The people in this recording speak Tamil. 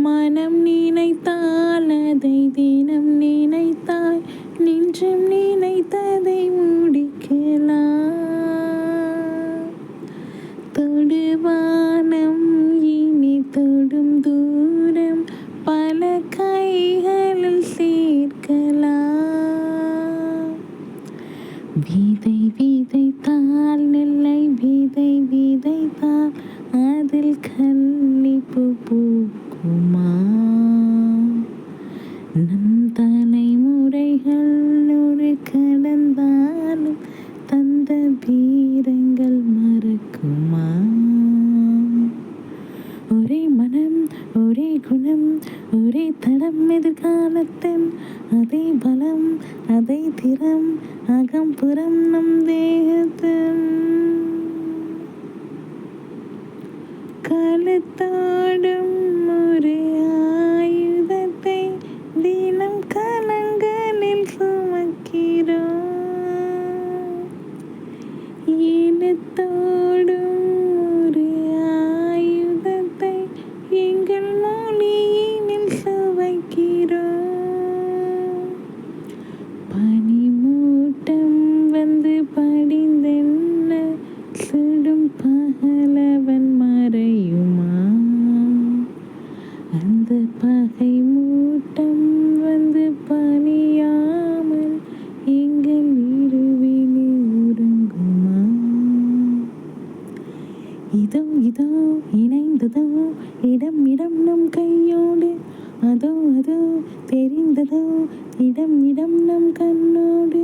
மனம் நினைத்தால் அதை தினம் நினைத்தால் நின்றும் நினைத்ததை முடிக்கலாம். தொடுவானம் இனி தொடும் தூரம் பல கைகளில் சேர்க்கலாம். விதை விதைத்தால் நெல்லை விதை விதைத்தால் அதில் கன்னிப்பூ பூக்குமா? நம் தலைமுறைகள் நூறு கடந்தாலும் தந்த வீரங்கள் மறக்குமா? ஒரே மனம் ஒரே குணம் ஒரே தடம் எதிர்காலத்தின் அதே பலம் அதே திறம் அகம்புறம் நம் தேகத்தின். கழுத்தாடும் ஒரு ஆயுதத்தை தினம் கலங்களில் சுமக்கிறோம். எழுத்தோடும் ஒரு ஆயுதத்தை எங்கள் மொழியினில் சுவைக்கிறோம். பனிமூட்டம் வந்து படிந்தென்ன சுடும் பகலவன் மறையுமா? அந்த பகை மூட்டம் வந்து பணியாமல் எங்கள் இருவிழி உறங்குமா? இதோ இதோ இணைந்ததோ இடம் இடம் நம் கையோடு, அதோ அதோ தெரிந்ததோ இடம் இடம் நம் கண்ணோடு.